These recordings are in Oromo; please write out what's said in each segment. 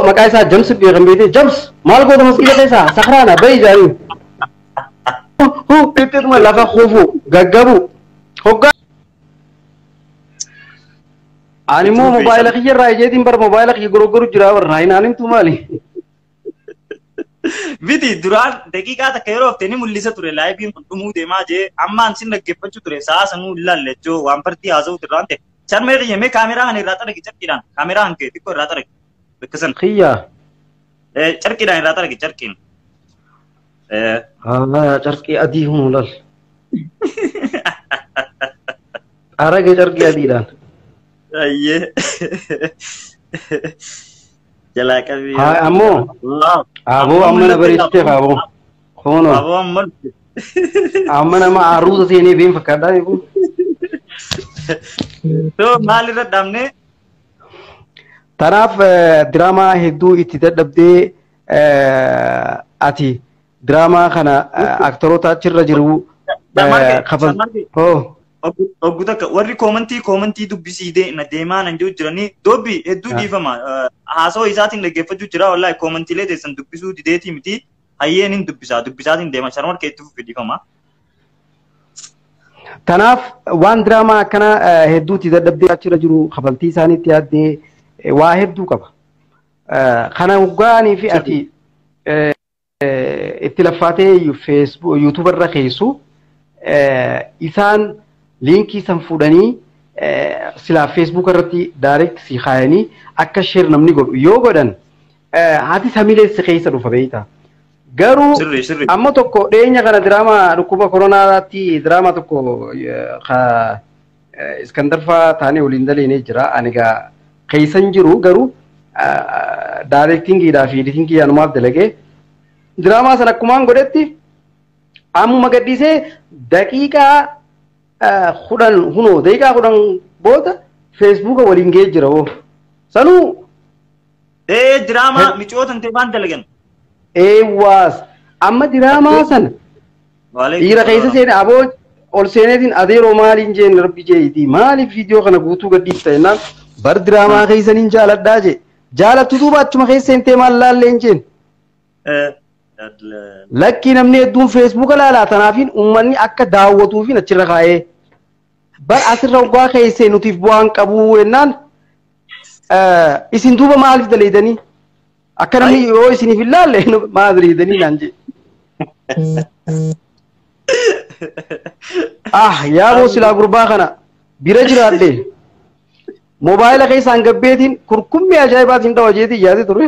maqaa isaa Jams beekan beekte Jams maal goota masgiida keessa sakraana bayi jaari ittuma lafa kuufu gaggabu hoggaa ani immoo mobaayila kiyyarraa ijeetiin bara mobaayila kiyya goroggoru jira warra hinaan himtu maali Viti duraan daqiiqaa takka yeroo oftee mul'isa ture laayibiin kun dhumuu deemaa jee ammaan sin dhaggeeffachuu ture sa'a sanuu ilaalleechoo waan partii haasa'u irraan ta'e san mee dhiyyamee kaameraa kana irraa xaragi carqiidhaan kaameraa hankee xiqqoo irraa xaragi bakkasan kiyyaa carqiidhaan irraa xaragi carqiin carqii adii hunu lal arage carqii adiidhaan ayyee jalaa qabii ammoo aboo amma na bareechiteef aboo kono aboo amma nama aruusa seenee been fakkaadhaa eegu so maalirra dhabne tanaaf diraamaa hedduu itti dadhabdee ati diraamaa kana aktoroota achirra jiru Oggu takka warri koomantii dubbisiidee na deemaa nan jiru jiranii dobbi hedduu dhiifama haasoo isaatiin dhaggeeffachuu jira wallahi koomantiilee teessan dubbisuu dideetii miti hayyeen hin dubbisaatiin deema sharmar kee itti fufi dhiifama. Tanaaf waan diraamaa akkana hedduutti dadhabdee achirra jiru kafaltii isaaniitti yaaddee waa hedduu qaba. Kana hoggaanii fi ati itti laffaatee YouTube irra keessu isaan linkii san fuudhanii silaa Facebook irratti direct si kaayanii akka share namni godhu yoo godhan haati samiilee si keessa dhufa beeyta. Garuu amma tokko dhiyeenya kana diraamaa dhukkuba koronaatti diraamaa tokko Iskandarfaa taanee waliin daleenee jira. Ani egaa keessan jiru garuu directingiidhaa fi editingii anumaaf dalagee diraamaa sana akkumaan godhetti ammuma gadhiisee daqiiqaa kudhan hunoo daqiiqaa kudhan booda Facebook waliin ga'ee jira oo sanuu diraamaa micootan ta'e waan dalagan eewaas amma diraamaa sana dhiira keessa seene aboo ol seeneetiin adeeroo maaliin jeen rabbi jeetii maaliif viidiyoo kana guutuu gadhiifta jennaan bar diraamaa keessaniin jaaladhaa jee jaalattu duuba achuma keessa seentee maal laalleen jeen lakki namni hedduun Facebook ilaalaa tanaafiin uummanni akka daawwatuufiin achirra kaa'ee bar asirra waggaa keessee nutiif bu'aan qabu jennaan isin duuba maaliif daleedanii akka namni yoo isiniif hin laalle maal daleedanii naan jee yaaboo silaa gurbaa kana bira jiraadhe mobaayila keessaan gabbeetiin kurkummii ajaa'ibaatiin dhawa jeetii yaade ture.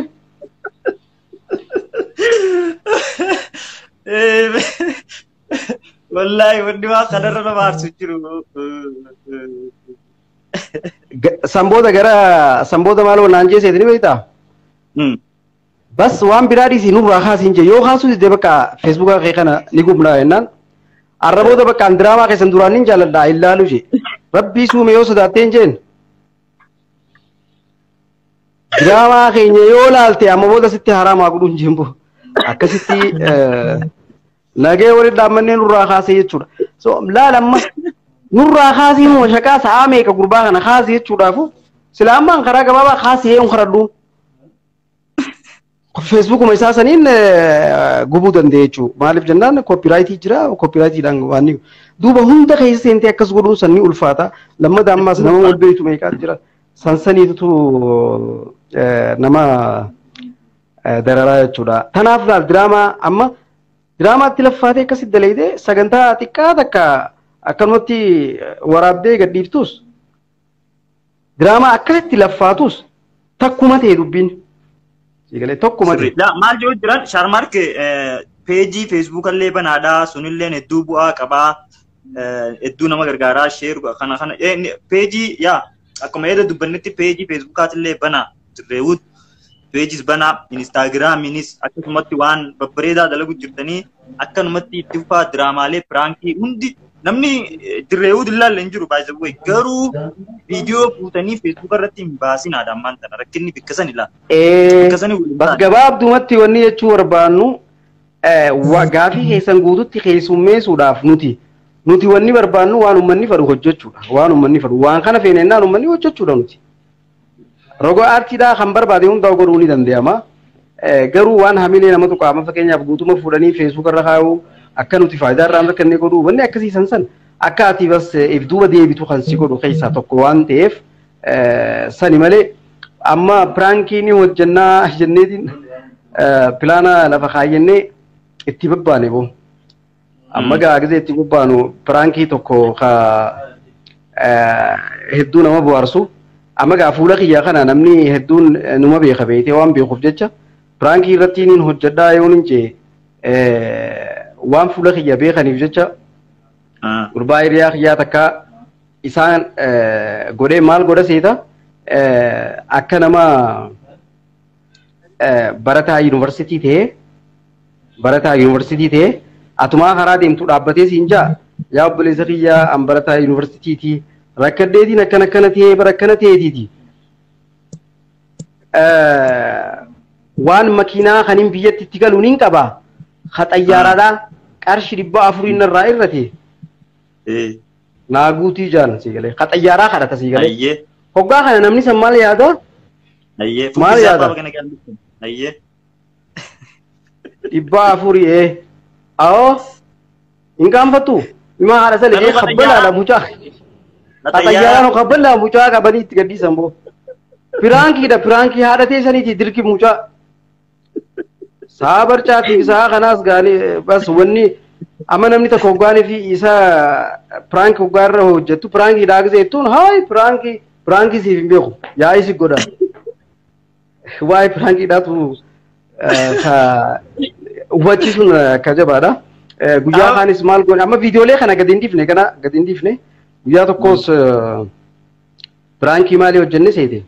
Wallahi wanni waa kanarra nama aarsu jiru. Sambooda gara sambooda maaloo naan jee seetini beektaa? Bas waan biraa dhiisii nurraa kaasiin jee yoo kaasuu didee bakka feesbuukaa kee kana ni gubnaa jennaan arraboota bakka diraamaa keessan duraan nin jaaladhaa ilaalu jee rabbii suume yoo sodaatteen jeen diraamaa keenya yoo laalte amma booda sitti haraamaa godhuun jeenbo akkasitti nagee waliin dhaammannee nurraa kaasee jechuudha. So laalamma nurraa kaasii moo shaqaa sa'aa meeqa gurbaa kana kaasee jechuudhaafu sila ammaan karaa gabaabaa kaasee hin karadhu. Facebookuma isaa saniin gubuu danda'e jechuudha. Maaliif jennaan koopiraayitii jira koopiraayitiidhaan waan duuba hunda keessa seentee akkas godhuun sanni ulfaata. Lammata ammaas nama wal beektu meeqaa jira. Sansaniitu nama dararaa jechuudha. Tanaaf diraamaa amma diraamaatti laffaatee akkasitti daleedee sagantaa xiqqaa takka akkanumatti waraabdee gadhiiftus diraamaa akkasitti laffaatus takkuma ta'e dubbiin. Sigalee tokkuma ta'e. Maal jiru jiran Sharmark peejii Facebook illee banaadhaa sunillee hedduu bu'aa qabaa hedduu nama gargaaraa sheeru kana peejii yaa akkuma eeda dubbannetti peejii Facebookaatillee banaa jirreewut pages banaa Instagramiinis akkasumatti waan babbareedaa dalagu jirtanii akkanumatti itti fufaa diraamaalee pirankii hundi namni jirreewut ilaalle hin jiru baay'ee garuu viidiyoo fuutanii Facebook irratti hin baasinaadha ammaan tana rakkinni bikkasan ilaa. Bas gabaabdumatti wanni jechuu barbaannu gaafii keessan guututti keessummeessuudhaaf nuti wanni barbaannu waan uummanni fedhu hojjechuudha waan uummanni fedhu waan kana feenennaan uummanni hojjechuudha nuti. Rogo artiidhaa kan barbaade hundaa godhuu ni danda'ama. Garuu waan hamilee nama tokko amma fakkeenyaaf guutuma fuudhanii Facebook irra kaa'uu akka nuti faayidaa irraa akka inni godhu wanni akkasii san akka ati bas if duuba deebitu kan si godhu keessaa tokko waan ta'eef sani malee amma pirankii ni hojjannaa jenneetiin pilaana lafa kaayyannee itti babbaane boo. Amma gaagizee itti babbaanu pirankii tokko ka hedduu nama bohaarsu. Amma gaa fuula kiyyaa kana namni hedduun numa beeka beekee waan beekuuf jecha pirankii irratti niin hojjedhaa yoo nin jee waan fuula kiyya beekaniif jecha gurbaa hiriyaa kiyyaa takka isaan godhee maal godha seeta akka nama barataa yuunivarsiitii ta'ee atumaa karaa deemtu dhaabbatee siin jaa yaa obboleessa kiyyaa an barataa yuunivarsiitiiti rakkadeetiin akkana ta'ee barakkana ta'eetiiti. Waan makiinaa kanin biyyatti itti galuun hin qabaa. Ha xayyaaraadhaa qarshii 400 irraa irrate. Naaguutii jaan si galee. Ha xayyaaraa kadhata si galee. Hoggaa kana namni san maal yaada? Maal yaada? 400 Awoo hin gaanfattu. Ima haadha salee kabbalaadha mucaa. Xayyaaraan kabbala mucaa qabanii itti gadhiisan boo. Pirankii haadha teessaniiti dirqi mucaa. Saa barcaatiif isaa kanaas gaanii bas wanni amma namni tokko hoggaanii fi isa pirankii hoggaa irra hojjettu pirankii dhaagise jettuun haay pirankii siif hin beeku yaa'ii si godha. Waa'ee pirankiidhaatu hubachiisuun akka jabaadha. Guyyaa kaanis maal goone amma viidiyoolee kana gadi hin dhiifne guyyaa tokkos pirankii maalii hojjenne seete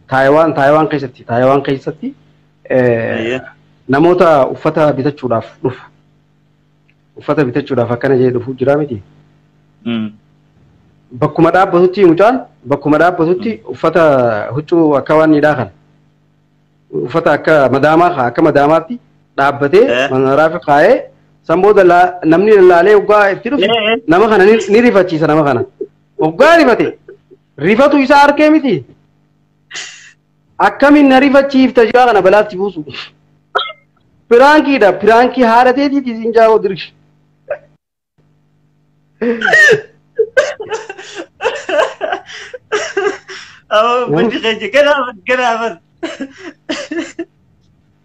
Taayiwaan keessatti namoota uffata bitachuudhaaf dhufu. Uffata bitachuudhaaf akkana jedhee dhufu jira miti. Bakkuma dhaabbatutti mucaan bakkuma dhaabbatutti uffata huccuu akka waan hidhaa kana. Uffata akka madaamaatti dhaabbatee manaraafi kaa'ee san booda namni laalee waggaa itti dhufe nama kana ni rifachiisa nama kana. Waggaa rifate rifatu isaa arkee miti. Akkamiin na rifachiifta jira kana balaatti buusu. Pirankiidha pirankii haadha teetiiti siin jaa'oo dirqi.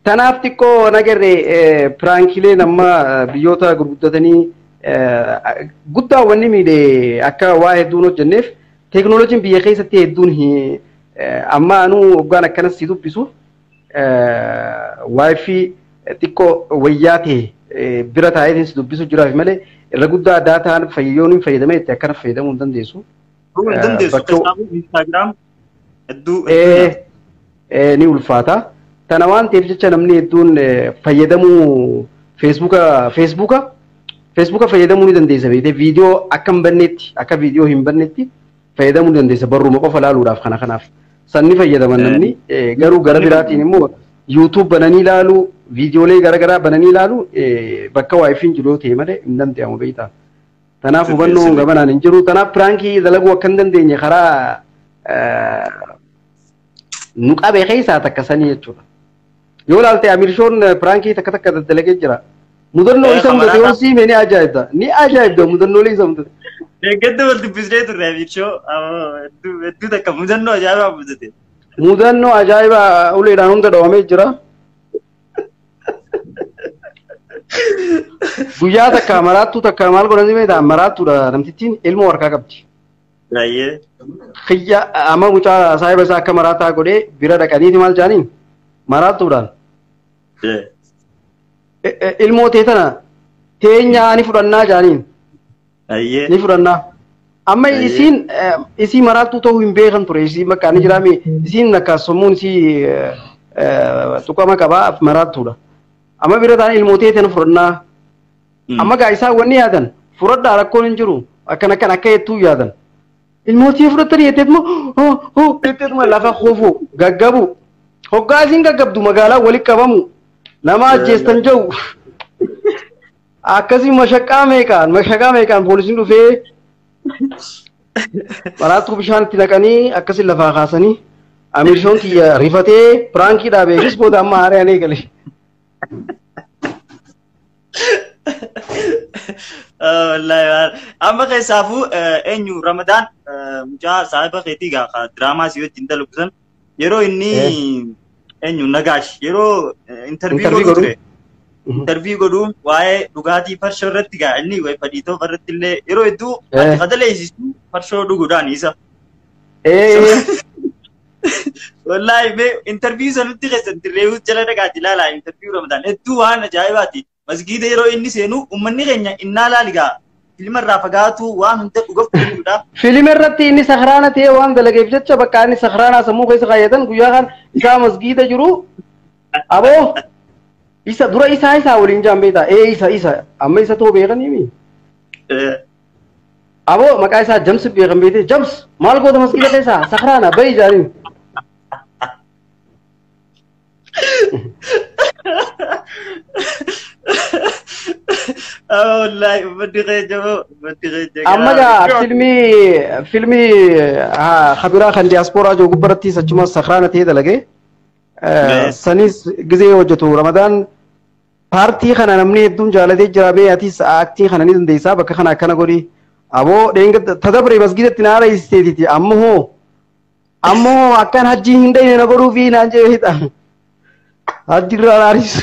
Tanaaf xiqqoo nagarree pirankiilee nama biyyoota gurguddatanii guddaa wanni miidhe akka waa hedduun hojjenneef teeknooloojiin biyya keessatti hedduun amma anuu hoggaan akkanas si dubbisu waayifii xiqqoo wayyaa ta'e bira taa'eetiin si dubbisu jiraaf malee irra guddaa daataan fayyoon hin fayyadamee itti akkana fayyadamuu hin dandeessu. Ni ulfaata. Tana waan ta'eef jecha namni hedduun fayyadamuu feesbuuka fayyadamuu ni dandeessa beekte viidiyoo akka hin bannetti akka viidiyoo hin bannetti fayyadamuu ni dandeessa barruma qofa laaluudhaaf kanaaf sanni fayyadaman namni garuu gara biraatiin immoo YouTube bananii ilaalu viidiyoolee garagaraa bananii ilaalu bakka waayifiin jiru ta'e malee hin danda'amu beektaa. Tanaaf hubannoo gabanaan hin jiru. Tanaaf pirankii dalaguu akka hin dandeenye karaa nu qabee keessaa takka sanii jechuudha. Yoo ilaalte Amirshoon pirankii takka dalagee jira. Mudannoo isa mudate yoo siime ni ajaa'ibda mudannoolee isa mudate. Gadda wal dubbisnee turre Amirshoo hedduu takka mudannoo ajaa'ibaa mudate. Mudannoo ajaa'ibaa uleedhaan hunda dhawamee jira. Guyyaa takka takka maal godhan beektaa maraattuudha namtittiin ilmoo harkaa qabdi. Xiyya amma mucaa saahiba isaa akka maraataa godhee bira dhaqaniiti maal jaaniin maraattuudhaan. Ilmoo teetana teenyaa ni fudhannaa jaaniin. Ni fudhannaa. Amma isii maraattuu ta'uu hin beekan ture isii bakka ni jiraame isiin akka sammuun isii tuqama qabaa maraattuudha. Amma bira ta'an ilmoo teetana fudhannaa. Amma gaa isaa wanni yaadan fudhadhaa rakkoon hin jiru akkan akka jettuu yaadan. Ilmootii fudhatanii jetteetuma lafa koofuu gaggabu. Hoggaa isiin gaggabdu magaalaa walitti qabamu. Nama ajjeestan jiru. Akkasii mashaqaa meeqaan poolisiin dhufee Maraatu bishaan itti naqanii akkasi lafaa kaasanii Amirshoon kiyya rifatee pirankii dhaabee booda amma haaraan eegale. Wallahi amma keessaafu eenyu Ramadaan mucaa saahiba keetii gaafa diraamaa si wajjin dalagsan yeroo inni eenyu Nagaash yeroo interview godhu interview godhu waa'ee dhugaatii farshoo irratti gaa inni waa'ee fadhiitoo irratti illee yeroo hedduu ati qadaleessisu farshoo dhuguudhaan isa. Wallahi me interview sanutti keessatti reewu jala dhagaati ilaalaa interview Ramadaan hedduu waan ajaa'ibaati. Masgiida yeroo inni seenu uummanni keenya innaa laaligaa filma irraa fagaatu waan hunda dhugaaf godhuudha. Filma irratti inni sakhraana ta'e waan dalageef jecha bakka inni sakhraana sammuu keessa kaayatan guyyaa kan isaa masgiida jiru aboo isa dura isaa waliin jaambeeta isa amma isa too beekanii mi aboo maqaa isaa Jams beekan beete Jams maal goota masgiida keessa sakhraana bayi jaariin. Wallahi بدي amma gaa filmi khabiraa kan diaspora jo gubbaratti sachuma sakhraana ta'e dalage sanis gizee hojjetu Ramadaan paartii kana namni hedduun jaalatee jira bee atis aktii kana ni dandeessaa bakka kana akkana godhi aboo dheenga tadabre masgidatti naara isteetiti ammoo akkan hajjii hin dhayne na godhuu fi naan jee hidha hajji irraa laaris.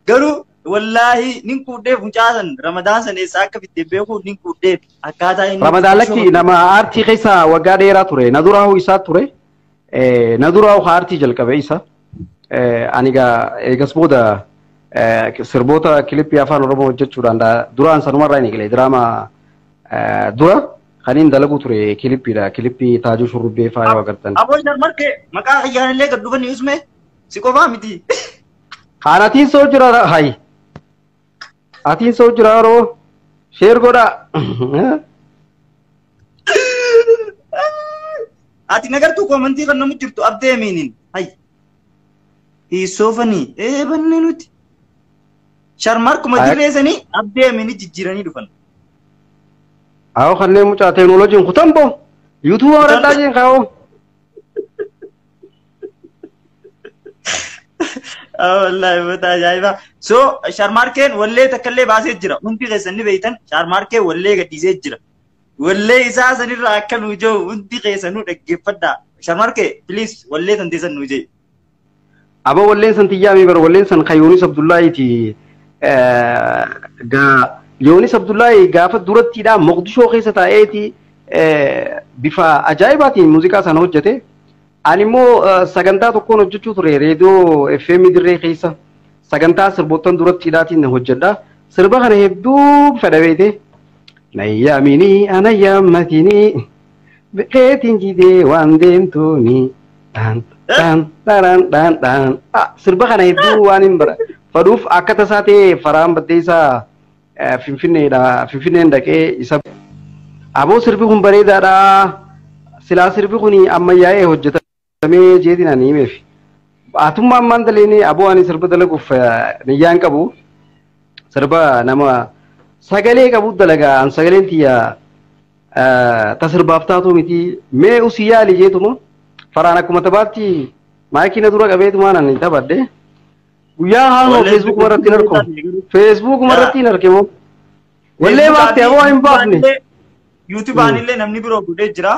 Garuu wallahi nin kuudheef mucaasan Ramadaan san eessa akka fittee beeku nin kuudheef akkaataa inni Ramadaan lakki nama aartii keessa waggaa dheeraa ture na duraahu isaa ture na duraahu aartii jalqabe isa ani gaa eegas booda sirboota kilipii afaan Oromoo hojjechuudhaan duraan sanumarraa inni galee diraamaa dura خلين دلقوا ترى كليبي تاجو شربي فاي وقتن أبو جار مركي مكان خيان اللي كدوفني اسمه سيكوفا متي خانا تين سوجرا هاي أتين سوجرا رو شير كودا أتي نقدر تو كومنتي كنا مجرتو أبدي مينين هاي هي سوفني إيه بنينوتي شرمار كومنتي ريزني أبدي ميني جيراني دوفن आओ खन्ने मुझे टेक्नोलॉजी खुतम बो यूट्यूब और अंदाज़े खाओ والله بتا جايبا سو شارماركين ولا تكلي باسيت جرا انتي غسني بيتن شارماركي ولا غديزيت جرا ولا اساسا راكن وجو انتي غسنو دغفدا شارماركي بليز ولا تنتسن وجي ابو ولا سنتيا مي بر ولا سن خيوني عبد الله تي غا يونس عبد الله غافت دورتي دا مقدشو خيسه تايتي بفا اجايباتي موسيقى سنوجته انيمو سغنتا تكون وجچو تري راديو اف ام دري خيسه سغنتا سربوتن دورتي داتي نوجدا سربا خن هبدو فدويتي نياميني انا يامتيني بقيتين جدي واندنتوني دان دان دان دان دان سربا خن هبدو وانين بر فدوف اكتا ساتي فرام بديسا Finfinneen dhaqee isa aboo sirbi kun bareedaadha silaa sirbi kun ammayyaa'ee hojjetamee jeetiin ani himeef atummaa ammaan daleeni aboo ani sirba dalaguuf niyyaan qabu sirba nama sagalee qabu dalagaa an sagaleen tiyya ta sirbaaf taatu miti mee usii yaali jeetuma faraan akkuma taphaatti maayikii na dura qabeetumaan ani taphadhe guyyaa haanoo Facebook marratti hin argamu Facebook marratti hin argamu wallee baafte aboo hin baafne YouTube aanillee namni biroo godhee jira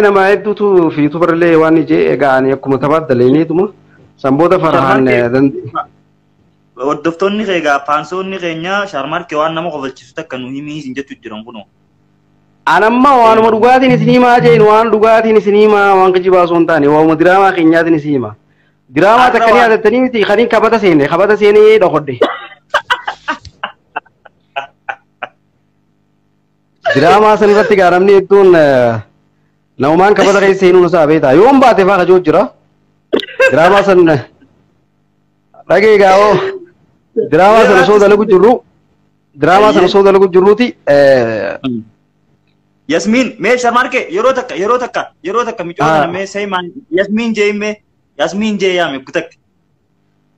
nama hedduutu fi YouTube illee waan ije egaa ani akkuma taphaatti daleeniituma sanboota faraan hordoftoonni keenya paansoonni keenya shaarmaarkee waan nama qofalchiisu takka nu himii isin jechuun jiran kunoo anamma waanuma dhugaatiin isin himaa jeen waan dhugaatiin isin himaa waan kijibaasu hin taane waanuma diraamaa keenyaatiin isin himaa دراما تكني هذا تني تي خلين كبدا سيني دخدي دراما سنرتي كارمني تون نومان كبدا كي سينو نسابيتا يوم باتي فا خجوت جرا دراما سن لقي غاو دراما سن سودا لغو جرو دراما سن سودا لغو جروتي ياسمين مي شرماركي يرو تكا ميجونا مي سيمان ياسمين جاي مي Yasmin je yaame butak.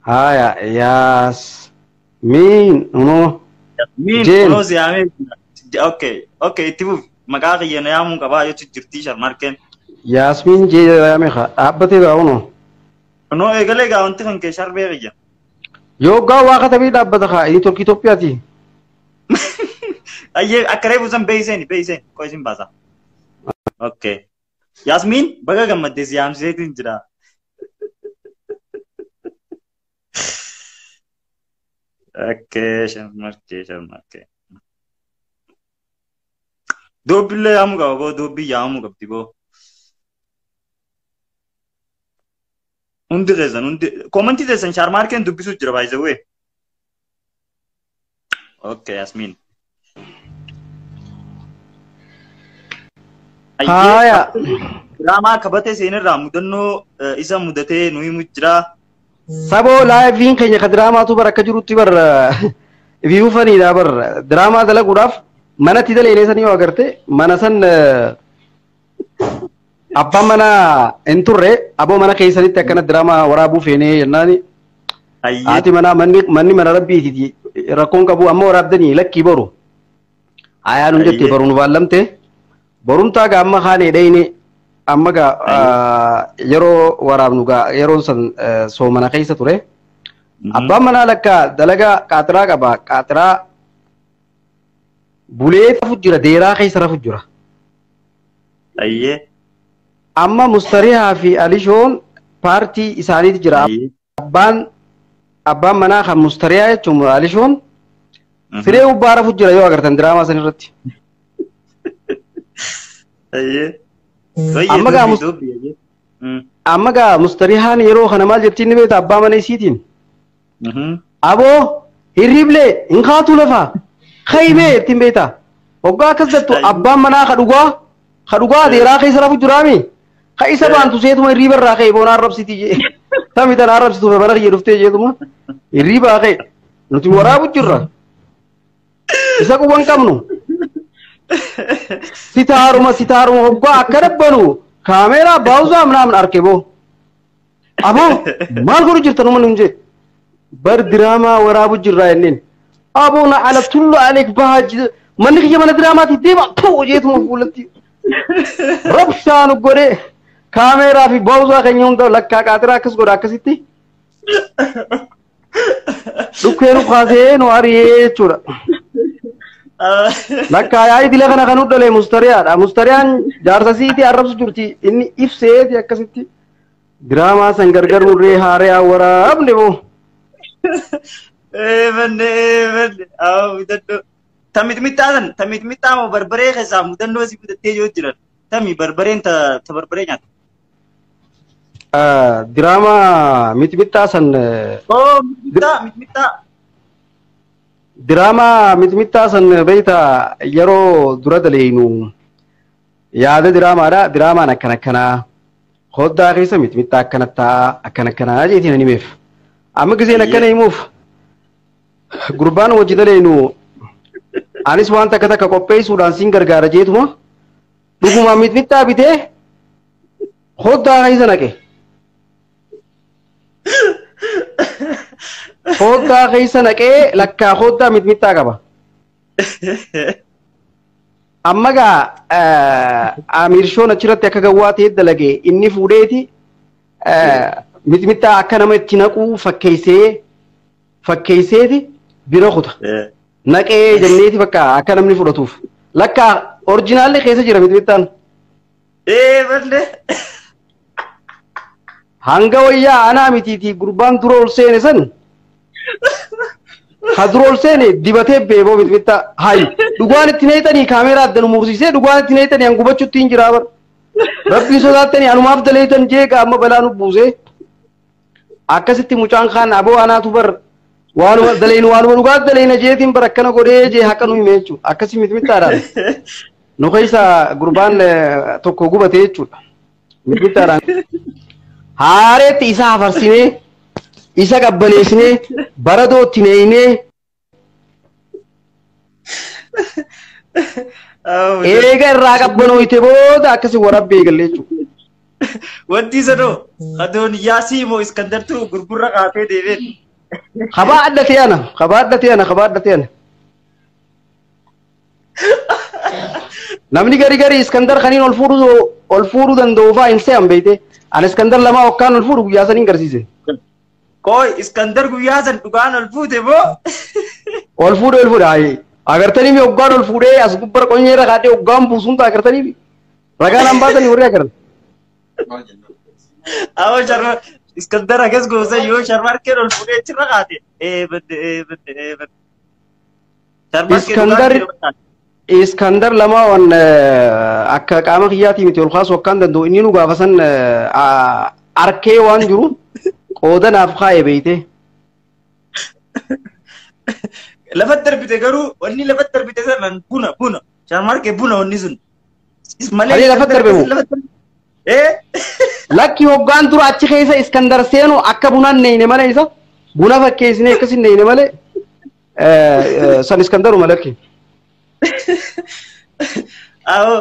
Haya, Yasmin, uno. Yasmin Jane. kunos yaame. Okay, okay, tibu maqaa kiyana yaamu qabaa yoo jirti sharmarkeen. Yasmin je yaame kha. Abbate ga uno. No egalee gaa wanti kan kee sharbee kiyya. Yoo gaa waa katabii dhaabbata kha. Inni tokko Itoophiyaati. Ayyee akka reefu san beeyseen koo isin baasa. Okay. Yasmin baga gammaddees yaamsiseetiin jira. Okay, sharmarkee. Doobbillee yaamu qaba boo doobbii yaamu qabdi boo. Hundi keessan komantii keessan sharmarkeen dubbisuu jira by the way. Okay, Yasmin. Haya. Drama kabate seenirraa mudannoo isa mudatee nuyi mujjira. Sabo live keenya ka drama tu baraka jirutti bar view fani da bar drama dalaguudhaaf manatti dalee sanii yoo agarte mana san abbaan mana hin turre aboo mana keessanitti akkana drama waraabuu feenee jennaani. Haati mana manni mana rabbiiti rakkoon qabu amma waraabdanii lakkii boru. Hayaa nun jettee baruun baallamte. Borumtaa ga amma haane dhayne amma ga yeroo waraabnu ga yeroon san soomana keessa ture. Abbaan manaa lakka dalagaa qaatiraa qaba. Qaatiraa bulee rafu jira deeraa keessa rafu jira. Ayyee. Amma Mustarihaa fi Alishoon paartii isaaniiti jira. Abbaan manaa kan Mustarihaa jechuun Alishoon firee gubbaa rafu jira yoo agartan diraamaa san irratti. Amma gaa Mustarihaan yeroo kana maal jettiin ni beekta abbaa mana isiitiin. Aboo hirriblee hin kaatu lafa kaymee ittiin beekta. Hoggaa akkas jettu abbaan manaa kadhugaa deeraa keessa rafu jiraami. Ka isa baantu seetuma hirriba irraa ka'e boona arrabsiti jee. Tami tan arrabsitu mana kiyya dhuftee jeetuma hirriba ka'e nuti waraabu jirra. Isa quban qabnu. Sitaaruma hoggaa akka dabbanu kaameeraa baawuzaa ምናምን arke boo. Aboo maal godhu jirtan uummanni hunjee. Bar diraamaa waraabu jirraa jenneen. Aboo na ala tullu aleek bahaa manni kiyya mana diraamaati deema ta'u jeetuma fuulatti. Rabshaan godhee kaameeraa fi baawuzaa keenya hunda lakkaa qaatiraa akkas godha akkasitti. Dhukkeenu kaasee nu ariyee jechuudha. Lakkaa yaa'ii dila kana kan uddalee Mustariyaadha. Mustariyaan jaarsa siiti arrabsu jirti inni ibseeti akkasitti. Diraamaa san gargar murree haaree waraabne boo. Eebanne. Tamitmittaa moo barbaree keessaa mudannoo si mudattee yoo jiran. Tami barbareen ta barbaree nyaata. Diraamaa mitmittaa san. Oh mitmittaa. Diraamaa mitmittaa san beektaa yeroo dura daleenu yaada diraamaadha. Diraamaan akkanaa hoddaa keessa mitmittaa akkanaa jeetiin ani himeef. Amma giseen akkana himuuf gurbaan wajji daleenu anis waan takka qopheessuudhaan siin gargaara jeetuma dhuguma mitmittaa bitee hoddaa keessa naqe. Hoddaa keessa naqee lakkaa hoddaa mitmittaa qaba. Amma gaa Amiirshoon achirratti akka gawwaa ta'e dalagee inni fuudheeti mitmittaa akka nama itti naquu fakkeesseeti bira kuta. Naqee jenneeti bakka akka namni fudhatuuf. Lakkaa orjinaalli keessa jira mitmittaan. Balle. Hanga wayyaa anaa mitiitii gurbaan dura ol seene san. Kadrol seene dibatee beeboo mitmittaa hayi dhugaan itti neetanii kaameeraa addanu mursiisee dhugaan itti neetanii hangubachuutti hin jiraa bar rabbii sodaattanii anumaaf daleetan jeeqa amma balaa nu buusee akkasitti mucaan kaan aboo anaatu bar waanuma daleenu waanuma dhugaa daleena jeetiin bar akkana godhee jee haqa nu hime jechuudha akkasi mitmittaadhaan nu keessa gurbaan tokko gubatee jechuudha mitmittaadhaan haareetti isa hafarsinee isa qabbaneessinee baradoo itti neeynee eega irraa qabbanooyte booda akkasi warabbee eegalle jechuudha. wanti sanoo adoon yaasii moo iskandartuu gurgurra qaatee deebiin. Khabaadhatee ana. Namni gari iskandar kaniin ol fuudhuu danda'u fa'aa hin se'an beekte. Ani iskandar lamaa okkaan ol fuudhu guyyaa saniin garsiise. Koi iskandar guyyaa san dhugaan ol fuute moo? Ol fuudhe agartanii mi oggaan ol fuudhee as gubbara qonyeera kaatee oggaan buusuun ta'a agartanii mi ragaan an baatanii warri agaran. Awwa sharma iskandar agas goosa yoo sharmarkeen ol fuudhee achirra kaate badde. Iskandar lama wan akka qaama kiyyaatii miti ol kaasuu akkaan danda'u inni nu gaafa san arkee waan jiru qoodanaaf kaa'e beeyte. Lafat darbite garuu wanni lafat darbite sanan buna sharmarkee buna wanni sun. Malee lafat darbe moo? Lakki hoggaan dura achi keessa iskandar seenu akka bunaan neeyne malee isa buna fakkeessine akkasin neeyne malee san iskandaruma lakki. Awo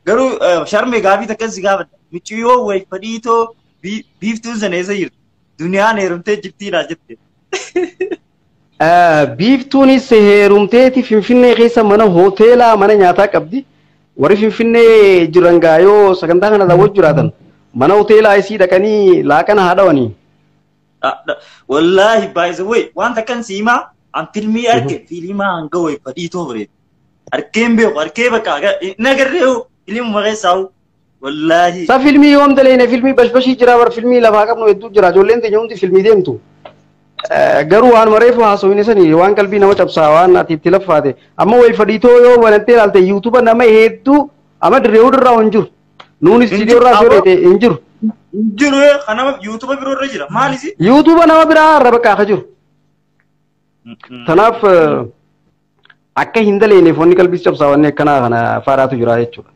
garuu sharmee gaafii takkas gaafadha michiyyoo way fadhiitoo biiftuun sana eessa jirti duniyaan heerumtee jirtiidha jette. Biiftuunis heerumteeti Finfinnee keessa mana hoteelaa mana nyaataa qabdi. Warri Finfinnee jiran gaayoo sagantaa kana daawwachuu jiraatan mana hoteelaa isii dhaqanii laaqana haadhawanii. Wallaahi baay'isa way wanta kan siimaa an filmii arge fiilimaa hanga way fadhiitoo bareedu. Arkeen beeku arkee bakka nagarreewu fiilmuma keessaa'u wallaahi. Sa filmii yoom daleene filmii bashbashii jira bar filmii lafaa qabnu hedduu jira ijoolleen teenya hundi filmii deemtu. Garuu waan mareefu haasawini sanii waan qalbii nama cabsaa waan ati itti laffaate amma way fadhiitoo yoo walattee ilaalte yuutuuba nama hedduu amma dirree irraa hin jiru nuuni istiidiyoo irraa soorete hin jiru. Hin jiru kanama yuutuuba biroo irra jira maalisi? Yuutuuba nama biraa irra bakka akka jiru. Tanaaf akka hin daleeneef wanni qalbii cabsaa wanni akkanaa kana faadhaatu jira jechuudha.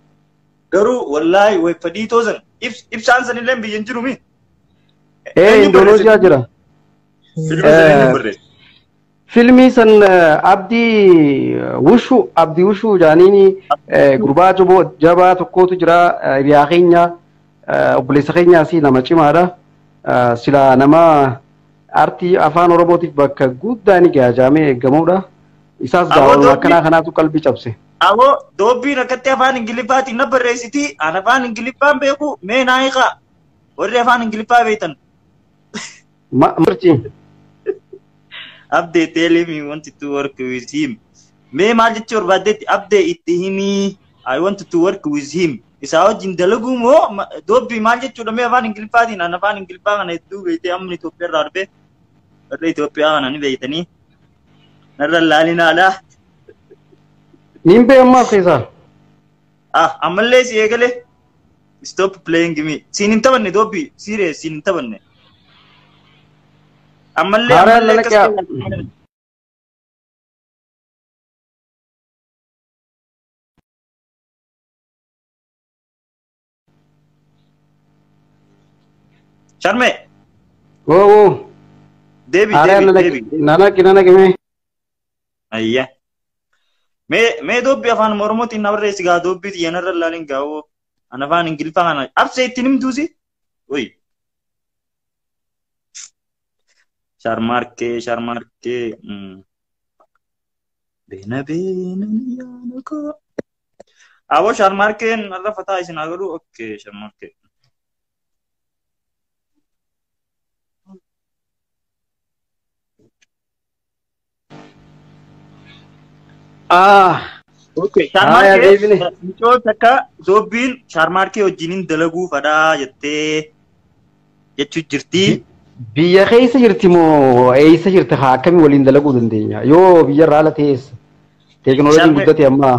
Garuu wallaahi way fadhiitoo san ibsaan sanillee biyya hin jiru mi? Indoneesiyaa jira. Filmi san abdi wushu jaanini gurbaa jabaa tokkotu jira hiriyaa keenya obboleessa keenyaa si nama cimaadha sila nama artii afaan oromootiif bakka guddaa ni gaajamee eeggamuudha isaas daawwannu akkanaa kanaatu qalbii cabse. Awoo doobbiin akkatti afaan ingiliffaatiin na barreessiti an afaan ingiliffaan beeku mee naayiqaa warri afaan ingiliffaa beektan. Marci. Update telling me wanted to work with him. May magic your badet update him. I wanted to work with him. Is out in Delagumo. Don't be magic to the Mevan in Gilpadin and a fan in Gilpan and I do with the Amni to Perarbe. A rate of Pian and Vetani. Nara Lalinala Nimpe Mafisa. Ah, I'm a lazy egale. Stop playing me. Seen in Tavan, don't be serious in Tavan. Amalle Sharme. Oh. Devi. Nana kime. Ayya. Me dobbi afaan Oromotiin nabarree sigaa dobbiiti yanarra laalin gaa'oo an afaan Ingiliffaa kana absee ittiin himtuusi. Oi. Sharmarke. Bena yana ko. Awo Sharmarke narra fataa isin agaru. Okay, Sharmarke. Okay. Sharmarke. Michoo takka dobbiin Sharmarke wajjiniin dalaguu fadaa jettee jechuu jirti. Biyya keessa jirti moo eessa jirti haa akkamii waliin dalaguu dandeenya yoo biyya irraa ala ta'es teekinooloojiin guddate amma.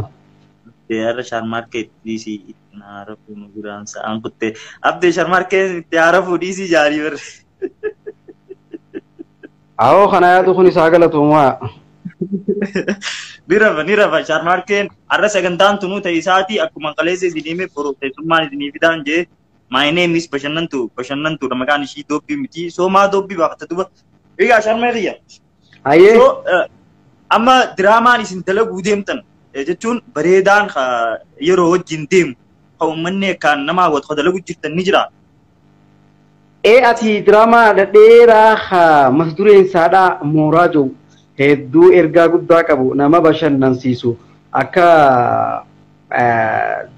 Yaara Sharmarke dhiisii itti haarafu nu biraan sa'aan kuttee abdee Sharmarke itti haarafu dhiisii jaarii barre. Awoo kana yaadu kun isaa galatuumaa. Ni rafa Sharmarkeen arra sagantaan tunuu ta'e isaatii akkuma qaleessa isin hime teessummaan isinii fidaan jee. My name is Bashanantu the Magan she dopi miti so ma dopi bakatuba. Iga Sharmaria. Aye. So amma drama is in Telugu demtan. Ejechun Baredan Yero Jindim. uummanni kan nama hawwatu dalagu jirtan ni jira. Ati diraamaa dhedheeraa masdureen isaadhaa Mooraajoo hedduu ergaa guddaa qabu nama bashannansiisu akka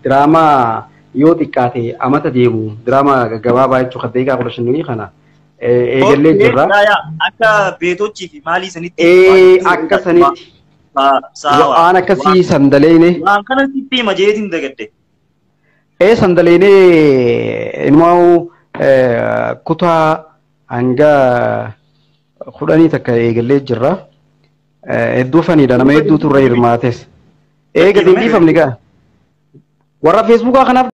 diraamaa yoo xiqqaate amata deemu diraamaa gabaabaa jechuun kan deegaa 15 kana eegallee jirra. Akka beetochii fi maalii sanitti. Akka sanitti. Waan akkasii sandaleene. Waan kana sitti majeetiin dagadde. Sandaleene ilmoo kutaa hanga 10 takka eegallee jirra. Hedduu faniidha nama hedduutu irra hirmaates. Gadi dhiifamni gaa. Warra Feesbuukaa kanaaf